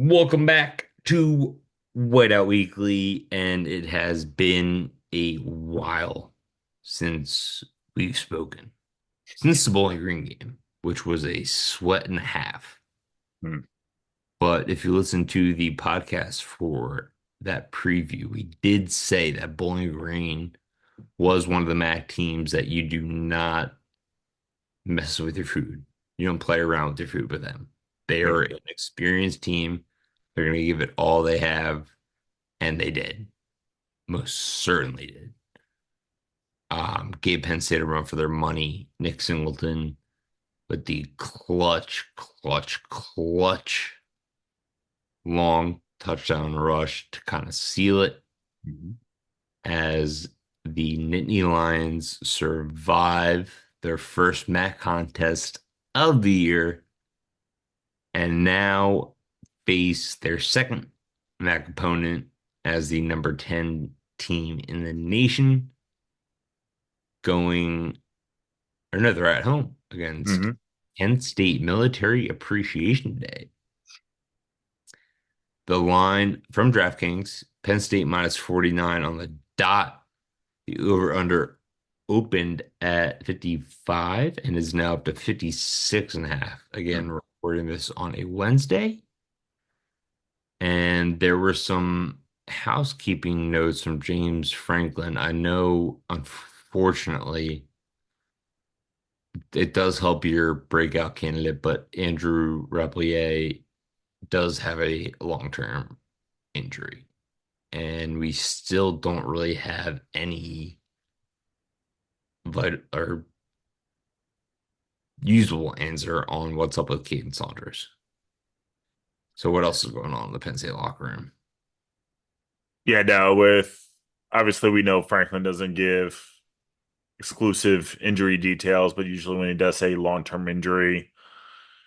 Welcome back to Whiteout Weekly, and it has been a while since we've spoken. Since the Bowling Green game, which was a sweat and a half. Hmm. But if you listen to the podcast for that preview, we did say that Bowling Green was one of the MAC teams that you do not mess with your food. You don't play around with your food with them. They Yep. are an experienced team. They're going to give it all they have. And they did. Most certainly did. Gave Penn State a run for their money. Nick Singleton with the clutch long touchdown rush to kind of seal it Mhm. as the Nittany Lions survive their first MAC contest of the year and now face their second MAC opponent as the number 10 team in the nation going, or no, they're at home against Mhm. Kent State Military Appreciation Day. The line from DraftKings, Penn State minus 49 on the dot. The over under opened at 55 and is now up to 56 and a half. Hmm. Again, recording this on a Wednesday. And there were some housekeeping notes from James Franklin. I know, unfortunately, it does help your breakout candidate, but Andrew Replier does have a long-term injury, and we still don't really have any or usable answer on what's up with Caden Saunders. So what else is going on in the Penn State locker room? Yeah, no, with obviously we know Franklin doesn't give exclusive injury details, but usually when he does say long-term injury,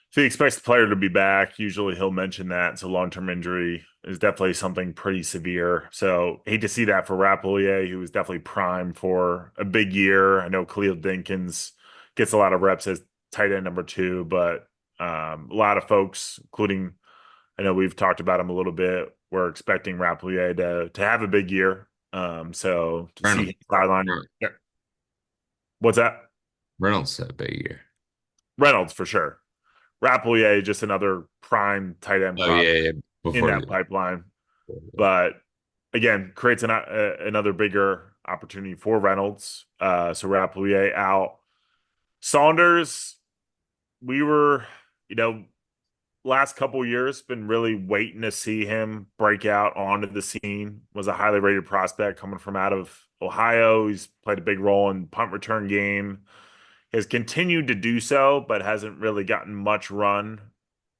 if he expects the player to be back, usually he'll mention that. So long-term injury is definitely something pretty severe. So hate to see that for Rapolier, who was definitely primed for a big year. I know Khalil Dinkins gets a lot of reps as tight end number two, but a lot of folks, including I know we've talked about him a little bit. We're expecting Rapplier to have a big year. So to see Reynolds, him sideline, yeah. What's that? Reynolds had a big year. Reynolds for sure. Rapplier just another prime tight end Oh yeah, yeah. prospect in Before that the pipeline. But again, creates another bigger opportunity for Reynolds. So Rapplier out. Saunders, we were, you know, last couple years been really waiting to see him break out onto the scene. Was a highly rated prospect coming from out of Ohio. He's played a big role in punt return game. Has continued to do so, but hasn't really gotten much run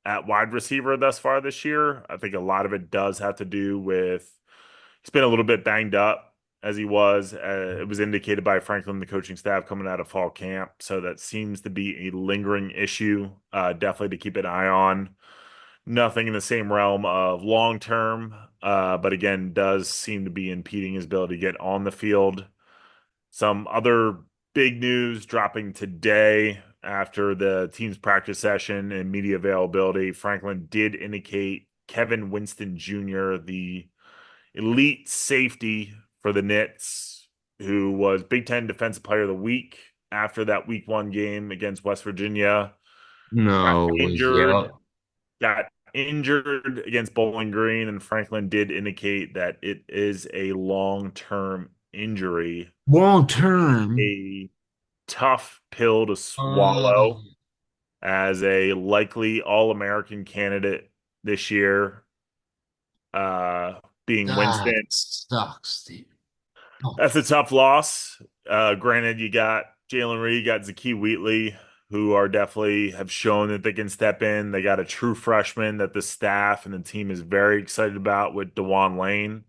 at wide receiver thus far this year. I think a lot of it does have to do with he's been a little bit banged up as he was. It was indicated by Franklin, the coaching staff, coming out of fall camp. So that seems to be a lingering issue, definitely to keep an eye on. Nothing in the same realm of long term, but again, does seem to be impeding his ability to get on the field. Some other big news dropping today after the team's practice session and media availability. Franklin did indicate Kevin Winston Jr., the elite safety for the Knicks, who was Big Ten Defensive Player of the Week after that Week 1 game against West Virginia, got no, was injured yeah. got injured against Bowling Green, and Franklin did indicate that it is a long-term injury, Long term. a tough pill to Oh, swallow as a likely All-American candidate this year, being that Winston. sucks, dude. Oh, That's a tough loss. Granted, you got Jalen Reed, you got Zakee Wheatley, who are definitely have shown that they can step in. They got a true freshman that the staff and the team is very excited about with Dewan Lane,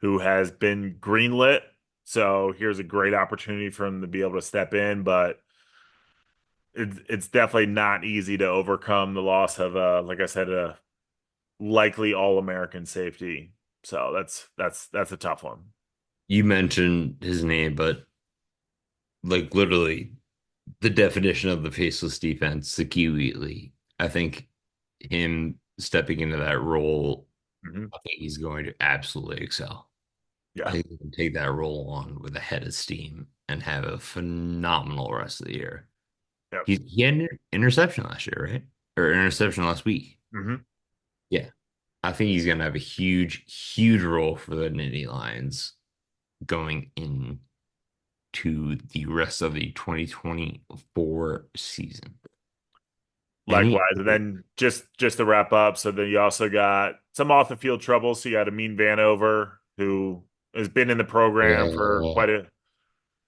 who has been greenlit. So here's a great opportunity for him to be able to step in, but it's definitely not easy to overcome the loss of, like I said, a likely All-American safety. So that's a tough one. you mentioned his name, but like literally the definition of the faceless defense, the Wheatley. I think him. stepping into that role, Hmm. I think he's going to absolutely excel. I Yeah. think he can take that role on with a head of steam and have a phenomenal rest of the year. Yep. He had an interception last year, right? Or interception last week. Hmm. Yeah. I think he's going to have a huge, huge role for the Nittany Lions going into the rest of the 2024 season. Any Likewise. And then just to wrap up, so then you also got some off the field trouble. So you got Amin Vanover, who has been in the program for uh,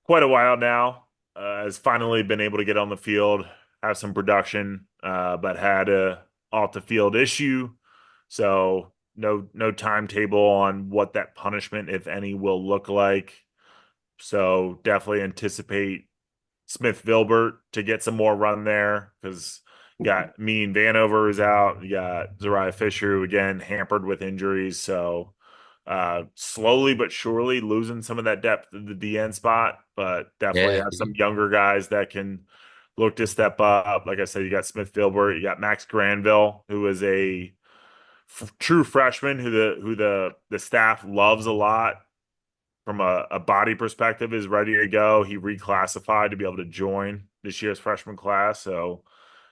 quite a while now, has finally been able to get on the field, have some production, but had a off the field issue. So no timetable on what that punishment, if any, will look like. So definitely anticipate Smith Vilbert to get some more run there because you got me and Vanover is out. You got Zariah Fisher, who again hampered with injuries. So slowly but surely losing some of that depth at the DN spot, but definitely yeah, have some younger guys that can look to step up. Like I said, you got Smith Vilbert, you got Max Granville, who is a true freshman who the staff loves a lot from a body perspective, is ready to go. He reclassified to be able to join this year's freshman class. So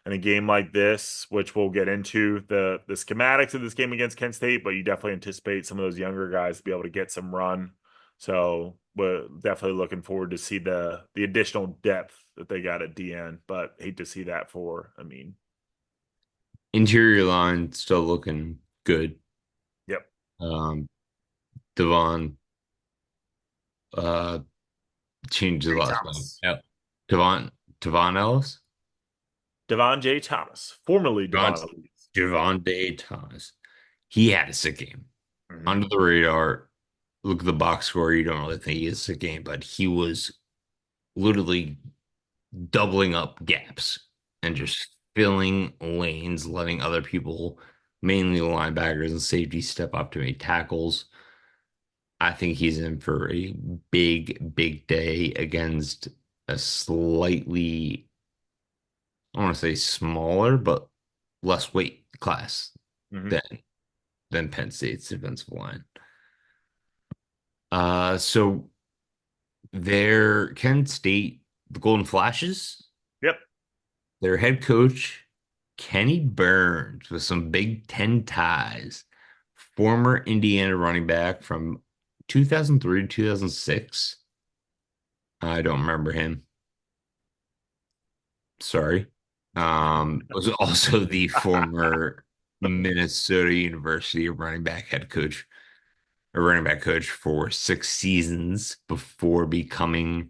in a game like this, which we'll get into the schematics of this game against Kent State, but you definitely anticipate some of those younger guys to be able to get some run. So we're definitely looking forward to see the additional depth that they got at DN, but hate to see that for, I mean, interior line still looking good. yep. Um, Devon uh changed his J. last name. Thomas. Yeah. Devon Devon Ellis? Devon J. Thomas, formerly Devon Devon Elise. Devon Day Thomas. He had a sick game. Hmm. Under the radar. Look at the box score. You don't really think he is a sick game, but he was literally doubling up gaps and just filling lanes, letting other people, mainly linebackers and safety, step up to make tackles. I think he's in for a big, big day against a slightly, I want to say smaller, but less weight class Hmm. than Penn State's defensive line. So their Kent State, the Golden Flashes, Yep. their head coach, Kenny Burns, with some Big Ten ties, former Indiana running back from 2003 to 2006. I don't remember him. Sorry. Was also the former Minnesota University running back head coach, a running back coach for 6 seasons before becoming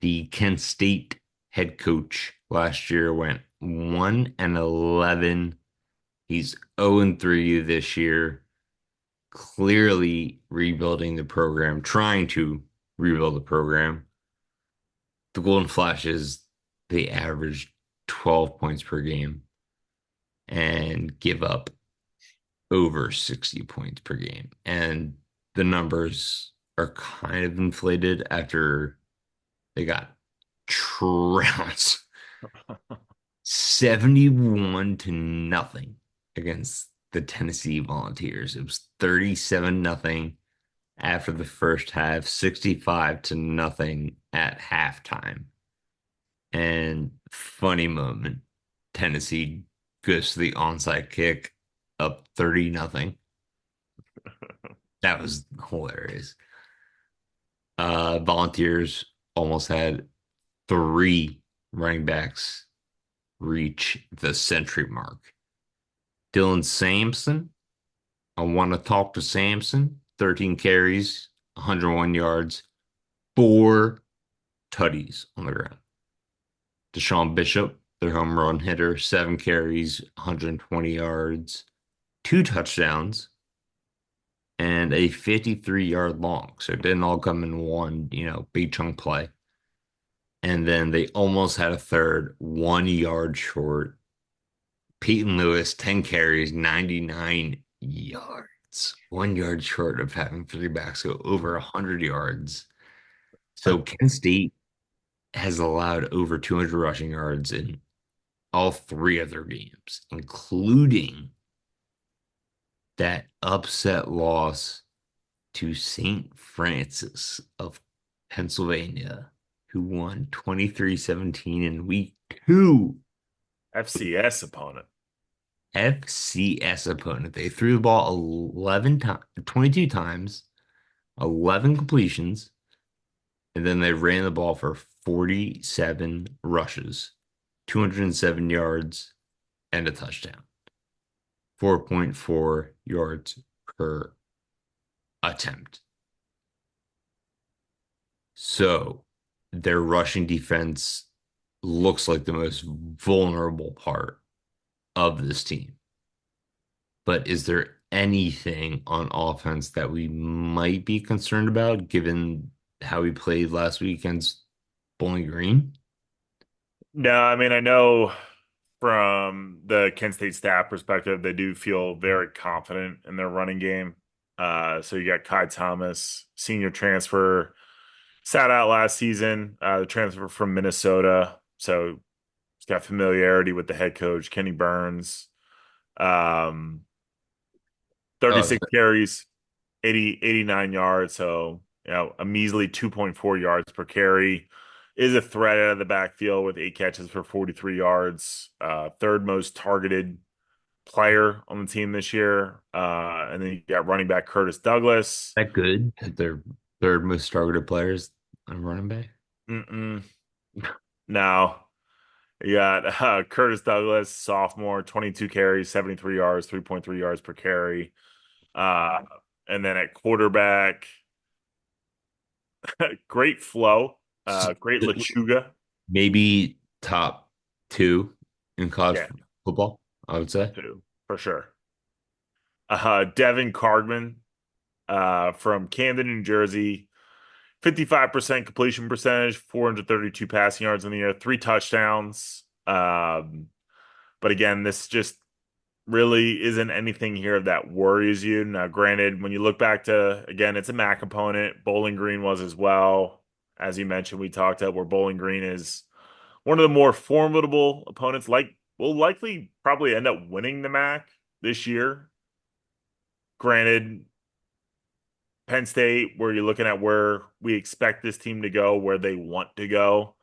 the Kent State head coach last year. Went 1-11. He's 0-3 this year. Clearly rebuilding the program, trying to rebuild the program. The Golden Flashes, they average 12 points per game and give up over 60 points per game. And the numbers are kind of inflated after they got trounced 71 to nothing against the Tennessee Volunteers. It was 37 nothing after the first half, 65 to nothing at halftime. And funny moment, Tennessee goes to the onside kick up 30 nothing. That was hilarious. Volunteers almost had three running backs reach the century mark. Dylan Sampson, I want to talk to Sampson, 13 carries, 101 yards, four tutties on the ground. Deshaun Bishop, their home run hitter, 7 carries, 120 yards, two touchdowns, and a 53-yard long. So it didn't all come in one, big chunk play. And then they almost had a third, 1 yard short. Peyton Lewis, 10 carries, 99 yards. 1 yard short of having three backs go over 100 yards. So Kent State has allowed over 200 rushing yards in all three of their games, including that upset loss to St. Francis of Pennsylvania, who won 23-17 in week two. FCS opponent. FCS opponent. They threw the ball 11 times, 22 times, 11 completions, and then they ran the ball for 47 rushes, 207 yards, and a touchdown. 4.4 yards per attempt. So their rushing defense looks like the most vulnerable part of this team. But is there anything on offense that we might be concerned about given how we played last week against Bowling Green? No, I mean, I know from the Kent State staff perspective, they do feel very confident in their running game. So you got Kai Thomas, senior transfer, sat out last season, the transfer from Minnesota. So he's got familiarity with the head coach, Kenny Burns. Um, Oh, 36 carries, 89 yards. So, a measly 2.4 yards per carry. Is a threat out of the backfield with 8 catches for 43 yards. Third most targeted player on the team this year. And then you got running back Curtis Douglas. that good that they're third most targeted players on running back. Mm-mm. No. You got Curtis Douglas, sophomore, 22 carries, 73 yards, 3.3 yards per carry. Uh, and then at quarterback, great flow, great Lechuga. Maybe top two in college Yeah, football, I would say. too, for sure. Devin Cardman from Camden, New Jersey, 55% completion percentage, 432 passing yards in the year, 3 touchdowns. But again, this just really isn't anything here that worries you. Now, granted, when you look back to, again, it's a MAC opponent. Bowling Green was as well. As you mentioned, we talked about where Bowling Green is one of the more formidable opponents, like will likely probably end up winning the MAC this year. Granted, Penn State, where you're looking at where we expect this team to go, where they want to go.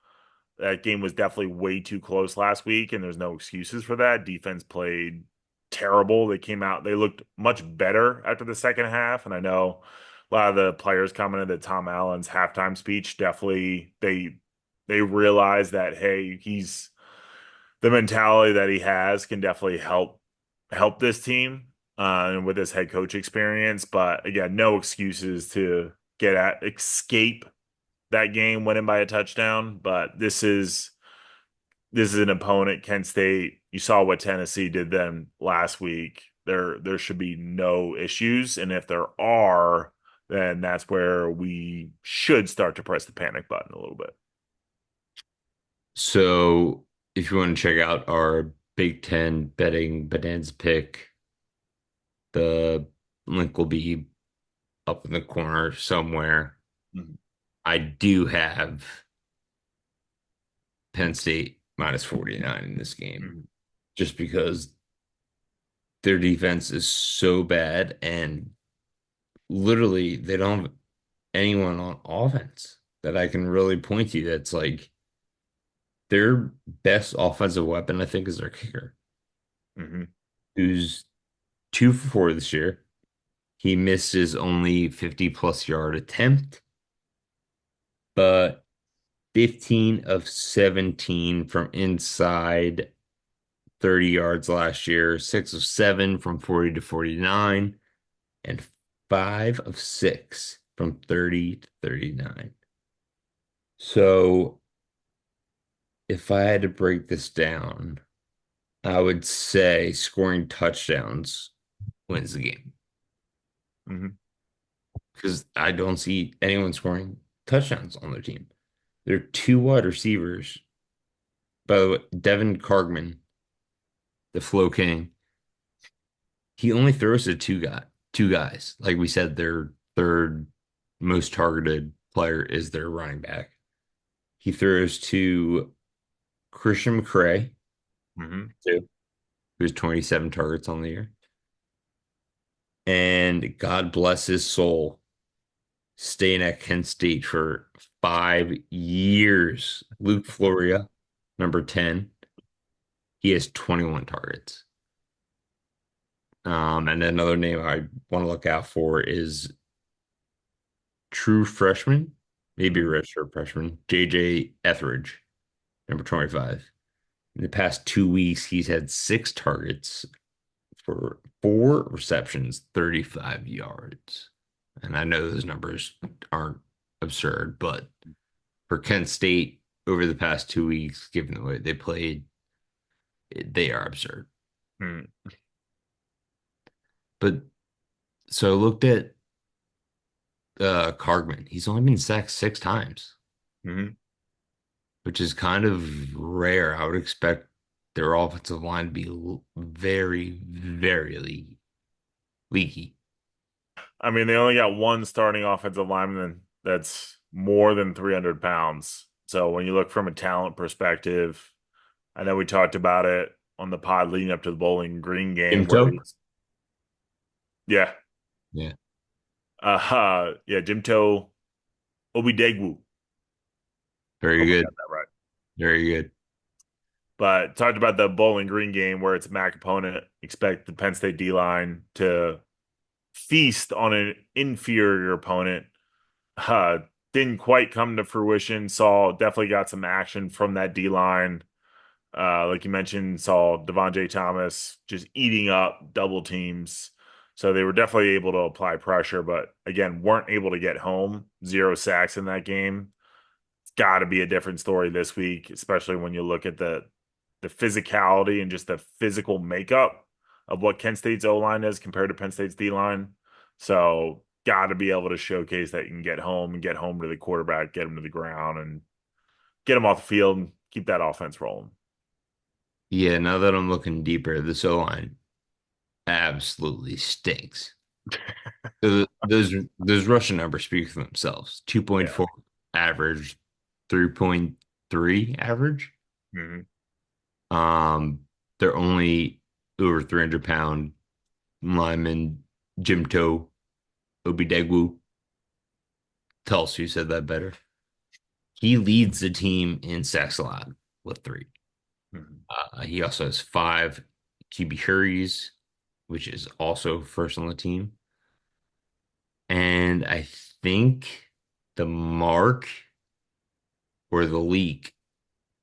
That game was definitely way too close last week, and there's no excuses for that. Defense played terrible. They came out, they looked much better after the second half. And I know a lot of the players commented that Tom Allen's halftime speech definitely they realized that hey, he's the mentality that he has can definitely help this team and with his head coach experience. But again, no excuses to escape that game winning by a touchdown. But this is an opponent, Kent State. You saw what Tennessee did them last week. There should be no issues, and if there are, then that's where we should start to press the panic button a little bit. So if you want to check out our Big Ten betting bonanza pick, the link will be up in the corner somewhere. Mhm. I do have Penn State minus 49 in this game Mhm. just because their defense is so bad and literally they don't have anyone on offense that I can really point to that's like their best offensive weapon, I think, is their kicker, Mhm. who's 2 for 4 this year. He missed his only 50 plus yard attempt, but 15 of 17 from inside 30 yards last year, 6 of 7 from 40 to 49, and 5 of 6 from 30 to 39. So if I had to break this down, I would say scoring touchdowns wins the game Mhm. because I don't see anyone scoring touchdowns on their team. There are two wide receivers. By the way, Devin Cargman, the Flow King, he only throws to two guys. Like we said, their third most targeted player is their running back. He throws to Christian McCray, Mhm. too, who's 27 targets on the year, And God bless his soul, staying at Kent State for 5 years. Luke Floria, number 10. He has 21 targets. And another name I want to look out for is true freshman, maybe Mhm. redshirt freshman, JJ Etheridge, number 25. In the past 2 weeks, he's had 6 targets for 4 receptions, 35 yards. And I know those numbers aren't absurd, but for Kent State over the past 2 weeks, given the way they played, they are absurd. Mhm. But so I looked at Cargman. He's only been sacked 6 times, Mhm. which is kind of rare. I would expect their offensive line to be very, very leaky. I mean, they only got one starting offensive lineman that's more than 300 pounds. So when you look from a talent perspective, I know we talked about it on the pod leading up to the Bowling Green Jim game where Toe? he's, yeah, Yeah, yeah, Jim Toe Obidegwu. very Hope I good. got that right. Very good. But talked about the Bowling Green game where it's a MAC opponent. Expect the Penn State D line to feast on an inferior opponent. Uh, didn't quite come to fruition. Saw definitely got some action from that D line. Like you mentioned, saw Devontae Thomas just eating up double teams. So they were definitely able to apply pressure, but again, weren't able to get home. 0 sacks in that game. It's got to be a different story this week, especially when you look at the physicality and just the physical makeup of what Kent State's O line is compared to Penn State's D line. So got to be able to showcase that you can get home and get home to the quarterback, get him to the ground, and get him off the field and keep that offense rolling. Yeah, now that I'm looking deeper, this O-line absolutely stinks. Those Russian numbers speak for themselves. Yeah. 2.4 average, 3.3 average. hmm Um, they're only over 300-pound lineman Jim Toe Obidegwu. Tell us who said that better. He leads the team in sacks allowed with 3. hmm He also has 5 QB hurries, which is also first on the team. And I think the mark or the leak,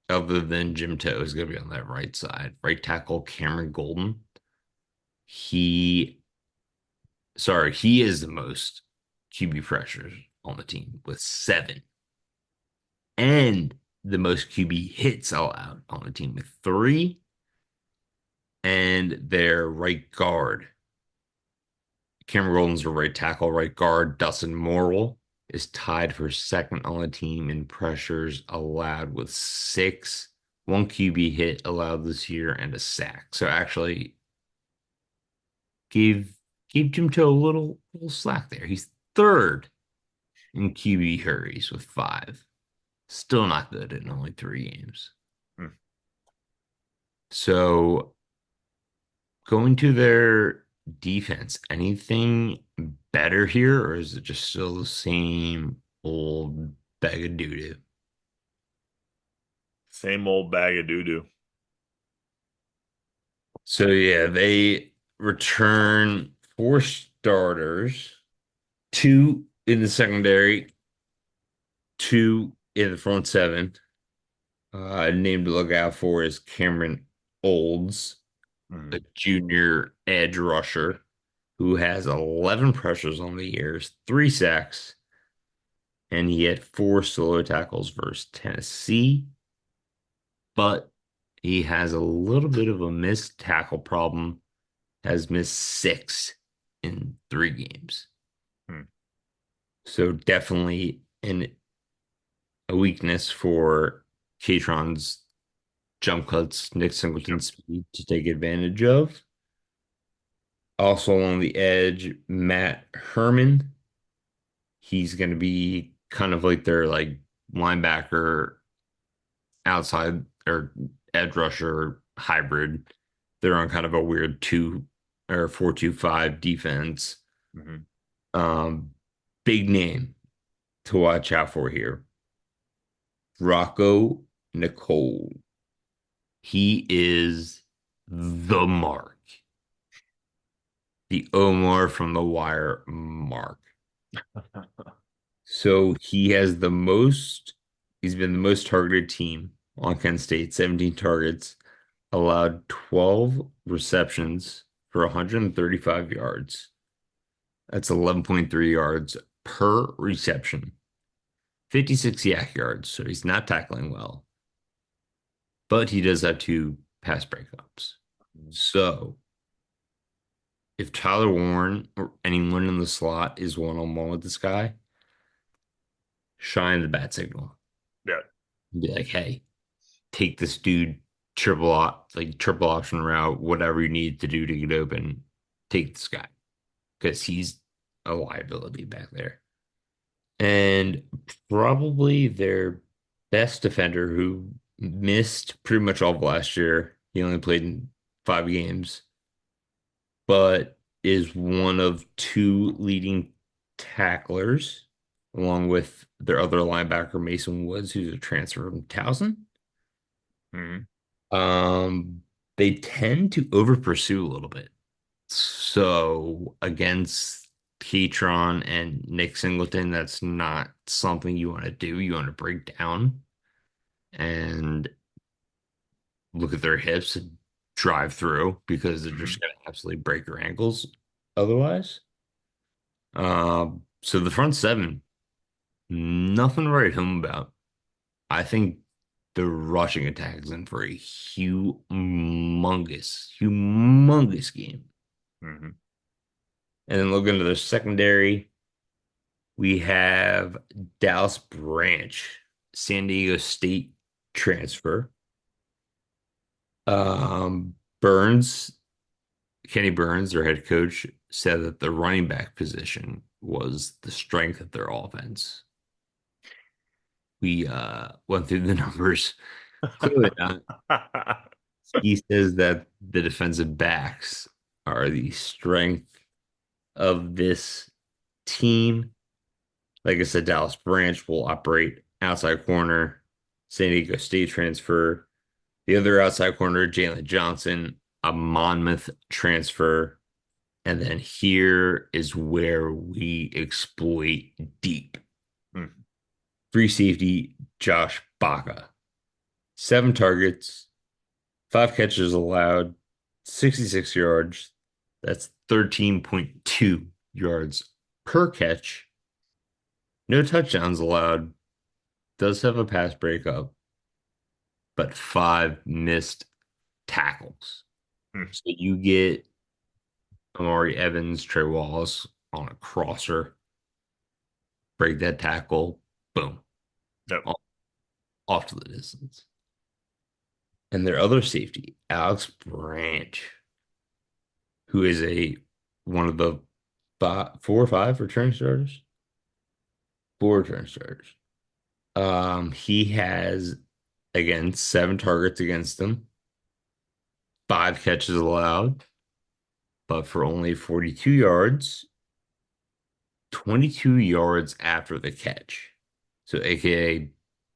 other than Jim Toe, is going to be on that right side. Right tackle Cameron Golden. He, he is the most QB pressures on the team with 7, and the most QB hits allowed on the team with 3. And their right guard, Cameron Golden's a right tackle, right guard. Dustin Morrill is tied for second on the team in pressures allowed with 6, 1 QB hit allowed this year, and a sack. So actually gave gave Jim Toe a little slack there. He's third in QB hurries with 5. Still not good in only 3 games. So going to their defense, anything better here, or is it just still the same old bag of doo-doo? Same old bag of doo doo. So yeah, they return 4 starters, 2 in the secondary, 2 in the front 7. Name to look out for is Cameron Olds, a hmm junior edge rusher who has 11 pressures on the years, 3 sacks, and he had 4 solo tackles versus Tennessee. But he has a little bit of a missed tackle problem, has missed 6 in 3 games. So definitely a weakness for Katron's jump cuts, Nick Yep. Singleton's speed to take advantage of. Also on the edge, Matt Herman. He's going to be kind of like their linebacker outside or edge rusher hybrid. They're on kind of a weird 2 or 4-2-5 defense. Hmm. Um, Big name to watch out for here. Rocco Nicole. He is the mark. The Omar from The Wire mark. So he's been the most targeted team on Kent State, 17 targets, allowed 12 receptions for 135 yards. That's 11.3 yards per reception, 56 yak yards. So he's not tackling well, but he does have two pass breakups. So if Tyler Warren or anyone in the slot is one-on-one with this guy, shine the bat signal. Yeah. Be like, hey, take this dude triple option route, whatever you need to do to get open, take this guy because he's a liability back there. And probably their best defender who missed pretty much all of last year. He only played in 5 games, but is one of two leading tacklers, along with their other linebacker, Mason Woods, who's a transfer from Towson. Hmm. Um, they tend to over pursue a little bit. So against Keytron and Nick Singleton, that's not something you want to do. You want to break down and look at their hips and drive through because they're Hmm. just going to absolutely break your ankles otherwise. So the front seven, nothing to write home about. I think the rushing attack is in for a humongous game. Hmm. And then looking at the secondary, we have Dallas Branch, San Diego State transfer. Burns, Kenny Burns, their head coach, said that the running back position was the strength of their offense. We went through the numbers. Clearly not. He says that the defensive backs are the strength of this team. Like I said, Dallas Branch will operate outside corner, San Diego State transfer. The other outside corner, Jalen Johnson, a Monmouth transfer. And then here is where we exploit deep. Hmm. Free safety, Josh Baca. 7 targets, 5 catches allowed, 66 yards. That's 13.2 yards per catch. No touchdowns allowed. Does have a pass breakup, but 5 missed tackles. Hmm. So you get Amari Evans, Trey Wallace on a crosser, break that tackle, boom, Yep. off, off to the distance. And their other safety, Alex Branch, who is a one of the 4 or 5 return starters, 4 return starters. He has again 7 targets against him, 5 catches allowed, but for only 42 yards, 22 yards after the catch. So, AKA,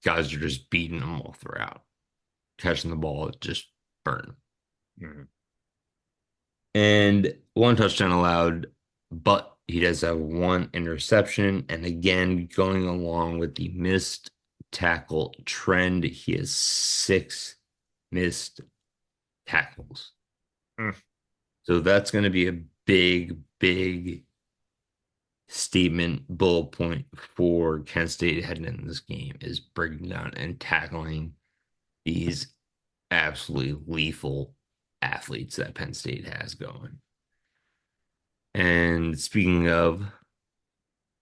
guys are just beating him all throughout, catching the ball, just burn. Hmm. And 1 touchdown allowed, but he does have 1 interception. And again, going along with the missed tackle trend, he has 6 missed tackles. Hmm. So that's going to be a big statement bullet point for Kent State heading into this game is breaking down and tackling these absolutely lethal athletes that Penn State has going. And speaking of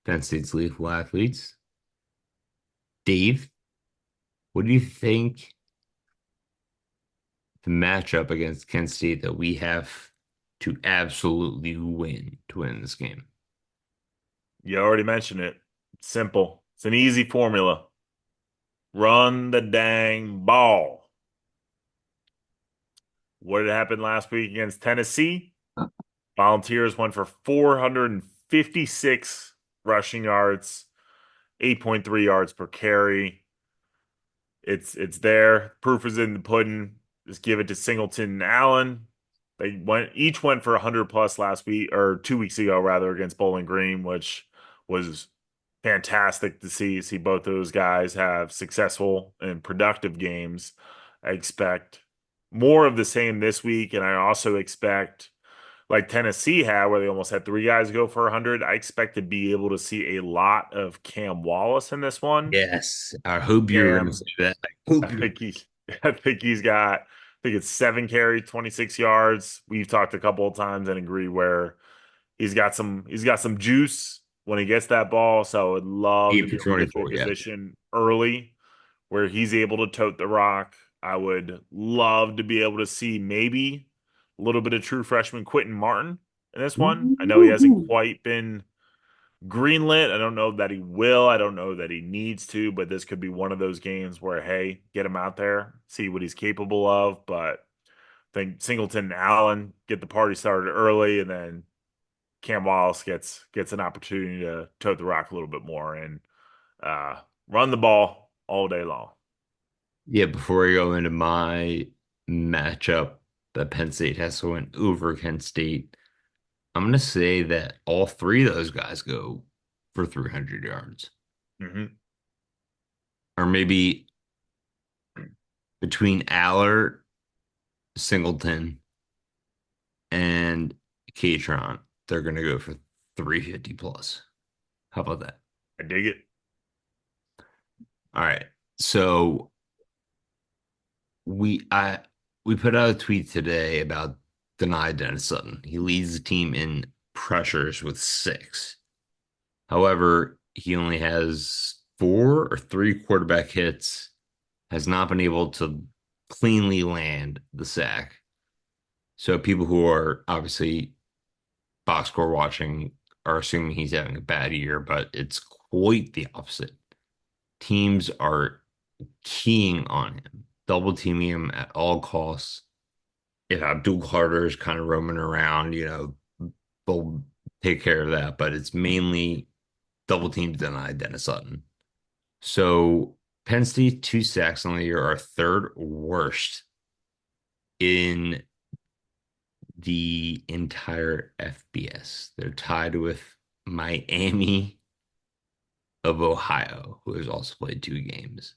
Penn State's lethal athletes, Dave, what do you think the matchup against Kent State that we have to absolutely win to win this game? You already mentioned it. Simple. It's an easy formula. Run the dang ball. What had happened last week against Tennessee? Volunteers went for 56 rushing yards, 8.3 yards per carry. It's there. Proof is in the pudding. Just give it to Singleton and Allen. They each went for 100 plus last week or 2 weeks ago rather against Bowling Green, which was fantastic to see both those guys have successful and productive games. I expect more of the same this week, and I also expect like Tennessee had, where they almost had three guys go for 100. I expect to be able to see a lot of Cam Wallace in this one. Yes. I hope you were going to say Cam, that. I Hope you. think he's, I think he's got, I think it's 7 carries, 26 yards. We've talked a couple of times and agree where he's got some juice when he gets that ball. So I would love to 8 be for able to get that 24. Yeah. position early where he's able to tote the rock. I would love to be able to see maybe a little bit of true freshman Quentin Martin in this one. I know he hasn't Woo-hoo. quite been greenlit. I don't know that he will. I don't know that he needs to, but this could be one of those games where, hey, get him out there, see what he's capable of. But I think Singleton and Allen get the party started early, and then Cam Wallace gets an opportunity to tote the rock a little bit more and uh, run the ball all day long. Yeah, before I go into my matchup that Penn State has to win over Kent State, I'm going to say that all three of those guys go for 300 yards. Hmm. Or maybe between Aller, Singleton, and Katron, they're going to go for 350 plus. How about that? I dig it. All right. So we I we put out a tweet today about Deny Dennis Sutton. He leads the team in pressures with 6. However, he only has 4 or 3 quarterback hits, has not been able to cleanly land the sack. So people who are obviously box score watching are assuming he's having a bad year, but it's quite the opposite. Teams are keying on him, double teaming him at all costs. If Abdul Carter is kind of roaming around, they'll take care of that. But it's mainly double teams Deny Dennis Sutton. So Penn State 2 sacks on the year are third worst in the entire FBS. They're tied with Miami of Ohio, who has also played 2 games.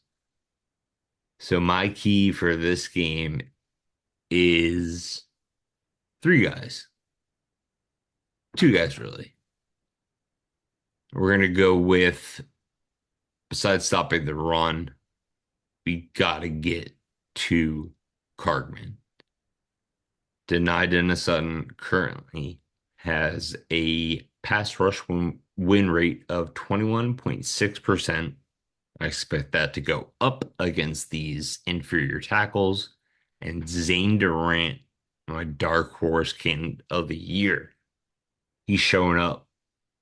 So my key for this game is 3 guys, 2 guys really. We're gonna go with besides stopping the run, we gotta get to Cargman. Denied in a sudden currently has a pass rush win rate of 21.6%. I expect that to go up against these inferior tackles. And Zane Durant, my dark horse king of the year, he's showing up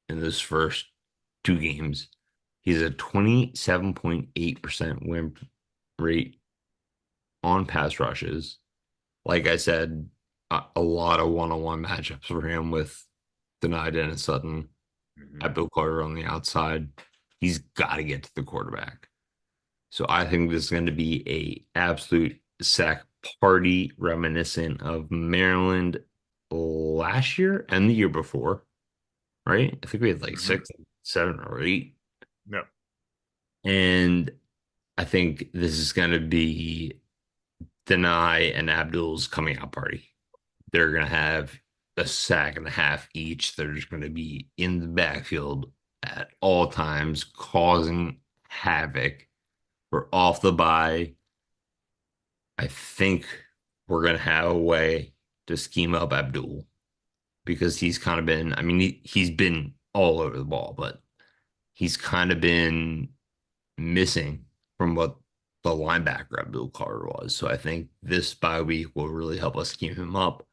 in those first 2 games. He's a 27.8% win rate on pass rushes. Like I said, a lot of one-on-one matchups for him with Denied and Sutton Hmm. at Bill Carter on the outside. He's got to get to the quarterback. So I think this is going to be a absolute sack party reminiscent of Maryland last year and the year before, right? I think we had like Hmm. 6, 7, or 8. No. And I think this is going to be Deny and Abdul's coming out party. They're going to have a sack and a half each. They're just going to be in the backfield at all times, causing havoc. We're off the bye. I think we're going to have a way to scheme up Abdul because he's kind of been, I mean, he's been all over the ball, but he's kind of been missing from what the linebacker Abdul Carter was. So I think this bye week will really help us scheme him up.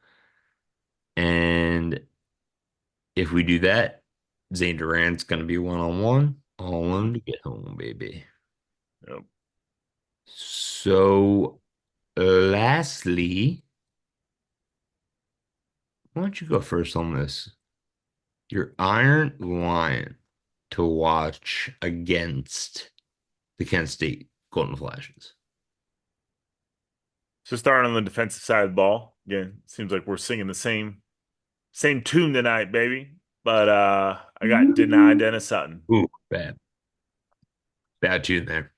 And if we do that, Zane Durant's going to be one-on-one, all Hmm. alone to get home, baby. Yep. So, lastly, why don't you go first on this? Your Iron Lion to watch against the Kent State Golden Flashes. So starting on the defensive side of the ball, again, seems like we're singing the same tune tonight, baby. But I got denied Dennis Sutton. Ooh, bad. Bad tune there.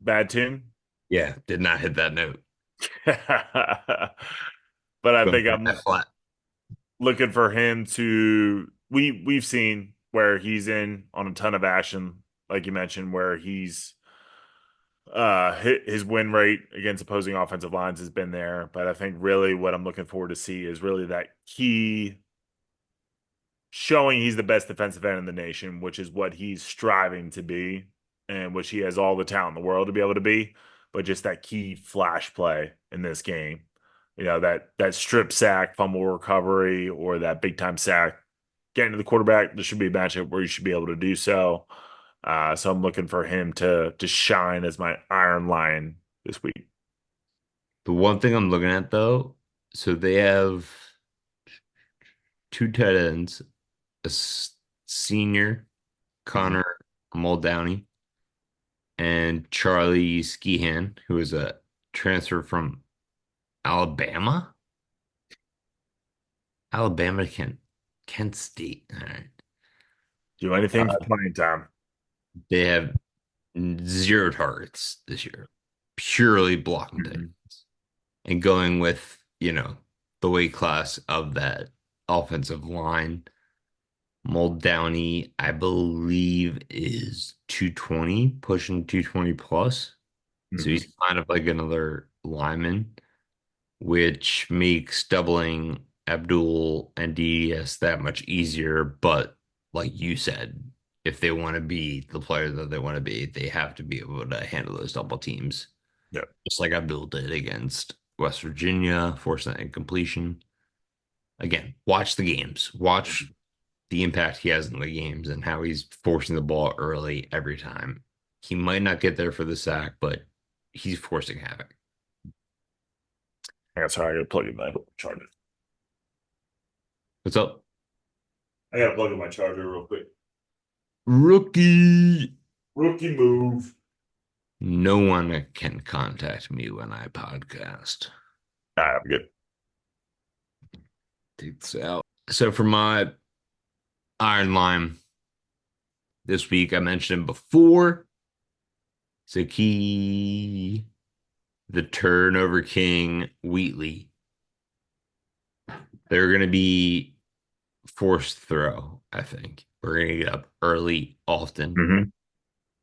Bad tune. Yeah, did not hit that note. But I Going think for I'm F flat. looking for him to we've seen where he's in on a ton of action, like you mentioned, where he's his win rate against opposing offensive lines has been there. But I think really what I'm looking forward to see is really that key showing he's the best defensive end in the nation, which is what he's striving to be, and which he has all the talent in the world to be able to be. But just that key flash play in this game, that strip sack, fumble recovery, or that big time sack, getting to the quarterback. There should be a matchup where you should be able to do so. So I'm looking for him to shine as my Iron Lion this week. The one thing I'm looking at though, so they have two tight ends, senior Mhm. Connor Muldowney and Charlie Skehan, who is a transfer from Alabama. Alabama to Kent State. All right. Do anything for Uh, playing time. they have zero targets this year, purely blocking Mhm. Titans. And going with, the weight class of that offensive line, Muldowney, I believe, is 220, pushing 220 plus. So Mhm. he's kind of like another lineman, which makes doubling Abdul and DDS that much easier. But like you said, if they want to be the player that they want to be, they have to be able to handle those double teams, Yeah. just like Abdul did against West Virginia, forcing that incompletion. Again, watch the games, watch the impact he has in the games and how he's forcing the ball early every time. He might not get there for the sack, but he's forcing havoc. Yeah, sorry, I gotta plug in my charger. What's up? I gotta plug in my charger real quick. Rookie. Rookie move. No one can contact me when I podcast. All right, I'm good. Take this out. So for my Iron Lime this week, I mentioned him before. Zaki, the turnover king, Wheatley. They're going to be forced throw, I think. We're going to get up early often. Hmm.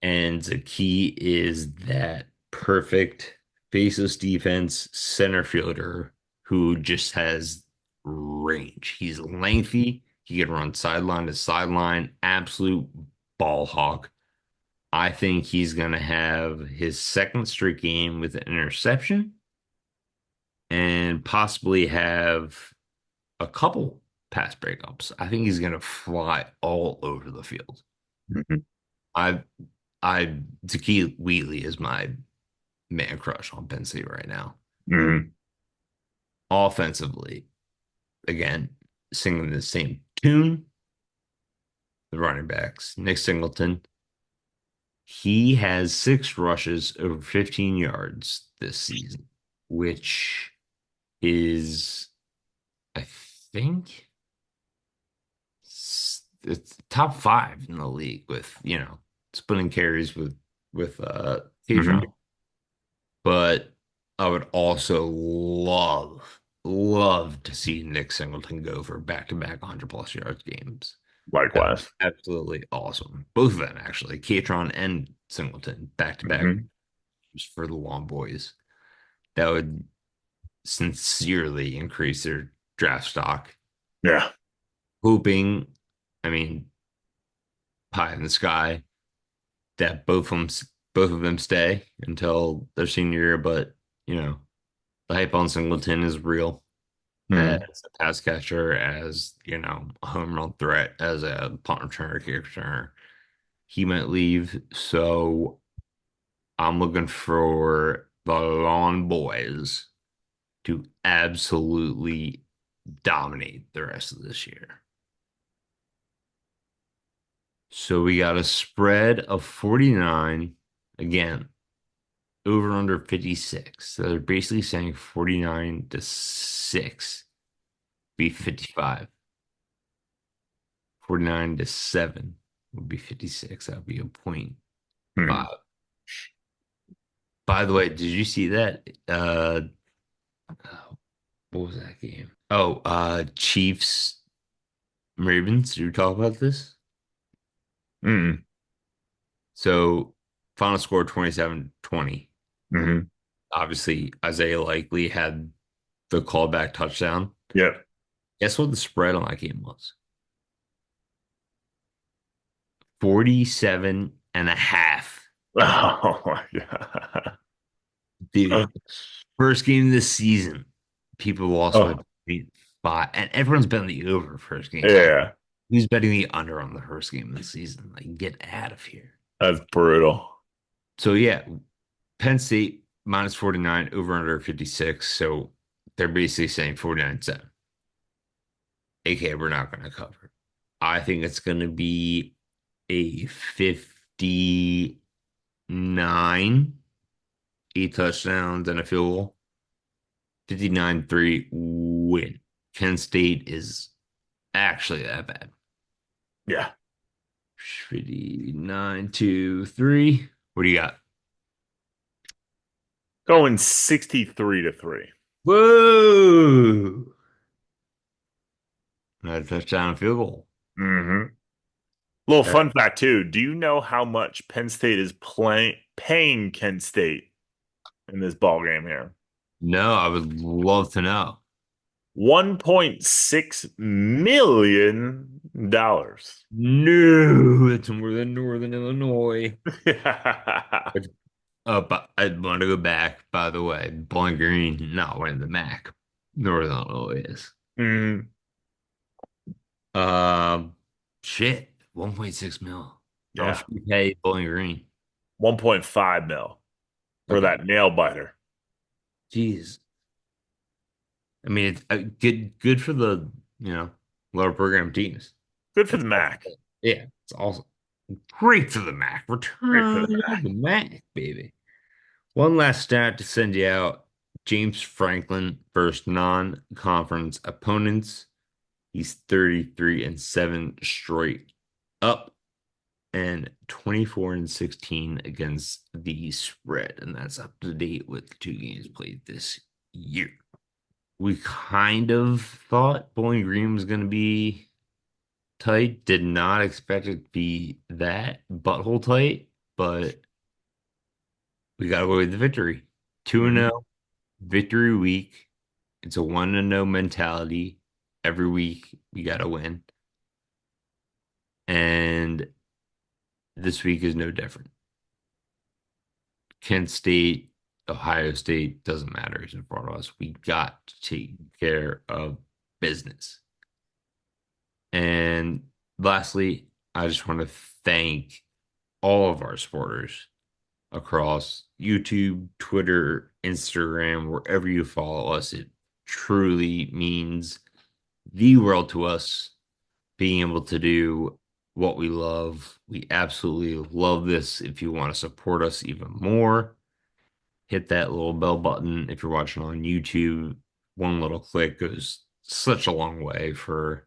And the key is that perfect faceless defense center fielder who just has range. He's lengthy. He can run sideline to sideline, absolute ball hawk. I think he's going to have his second straight game with an interception and possibly have a couple pass breakups. I think he's going to fly all over the field. Hmm. I Zaki Wheatley is my man crush on Penn State right now. Hmm. Offensively, again, singing the same tune. The running backs, Nick Singleton, he has 6 rushes over 15 yards this season, which is, I think, it's top 5 in the league with, splitting carries with Hmm. Patron. But I would also love to see Nick Singleton go for back-to-back 100 plus yards games. That would be Likewise. absolutely awesome. Both of them, actually, Catron and Singleton, back-to-back Hmm. for the Long Boys. That would sincerely increase their draft stock. Yeah. Hoping, I mean, pie in the sky that both of them stay until their senior year, but you know, the hype on Singleton is real as Hmm. a pass catcher, as a home run threat, as a punt returner, kick returner. He might leave, so I'm looking for the Lawn Boys to absolutely dominate the rest of this year. So we got a spread of 49. Again, over under 56. So they're basically saying 49 to 6 be 55. 49 to 7 would be 56. That would be a point Hmm. 5. By the way, did you see that? What was that game? Oh, Chiefs Ravens. Did we talk about this? Mm. So final score 27-20. Hmm. Obviously, Isaiah Likely had the callback touchdown. Yep. Guess what the spread on that game was? 47 and a half. Oh my God. Dude, first game of the season, people lost by Oh, 5, and everyone's betting the over first game. Like, yeah. who's betting the under on the first game of the season? Like, get out of here. That's brutal. So yeah, Penn State minus 49, over under 56. So they're basically saying 49-7. AK, we're not going to cover. I think it's going to be a 59, 8 touchdowns and a field goal. 59-3 win. Penn State is actually that bad. Yeah. 59-3. What do you got? Going 63 to 3. Whoa! Another touchdown and field goal. Hmm. Little Uh, fun fact too. Do you know how much Penn State is paying Kent State in this ball game here? no, I would love to know. $1.6 million. No, it's more than Northern Illinois. Yeah. But, but I want to go back, by the way. Bowling Green not winning the MAC. Northern Illinois is. Mm, Um, shit, 1.6 mil. How yeah. much we pay Bowling Green? 1.5 mil for Okay, that nail biter. jeez. I mean, it's good for the lower program teams. Good for the That's all. Mac. Yeah, it's awesome. Great for the MAC. Great for Return the of Mac. the MAC, baby. One last stat to send you out. James Franklin versus non-conference opponents. He's 33-7 straight up and 24-16 against the spread. And that's up to date with 2 games played this year. We kind of thought Bowling Green was going to be tight. Did not expect it to be that butthole tight, but we got away with the victory. 2 Hmm. 0 victory week. It's a 1 0 mentality. Every week we got to win. And this week is no different. Kent State, Ohio State, doesn't matter who's in front of us. We got to take care of business. And lastly, I just want to thank all of our supporters across YouTube, Twitter, Instagram, wherever you follow us. It truly means the world to us being able to do what we love. We absolutely love this. If you want to support us even more, hit that little bell button. If you're watching on YouTube, one little click goes such a long way for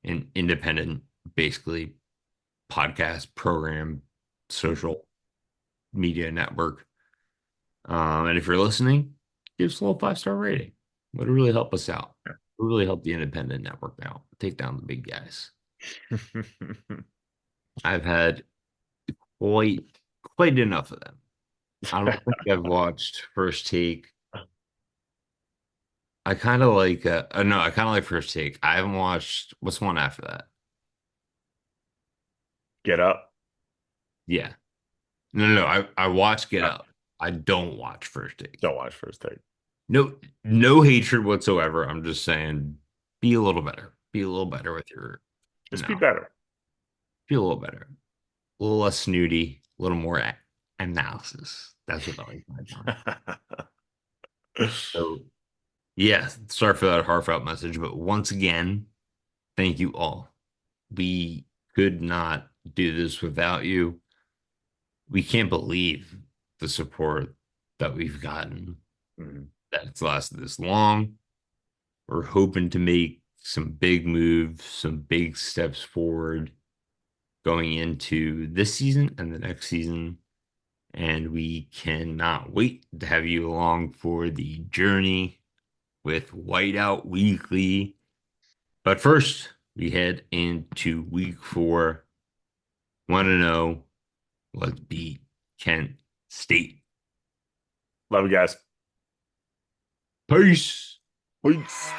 an independent, basically podcast program, social media network. And if you're listening, give us a little 5-star rating. It would really help us out. It would really help the independent network out, take down the big guys. I've had quite quite enough of them. I don't think I've watched First Take. I kind of like no, I kind of like First Take. I haven't watched what's one after that. Get up. Yeah. No, I watch Get Uh, Up. I don't watch First Take. Don't watch First Take. No, no hatred whatsoever. I'm just saying be a little better. Be a little better with your Just be no, better. be a little better. A little less snooty, a little more analysis. That's what I like my time. So yeah, sorry for that heartfelt message, but once again, thank you all. We could not do this without you. We can't believe the support that we've gotten, Mhm. that it's lasted this long. We're hoping to make some big moves, some big steps forward going into this season and the next season. And we cannot wait to have you along for the journey with Whiteout Weekly. But first, we head into week 4. Want to know, let's beat Kent State. Love you guys. Peace. Peace.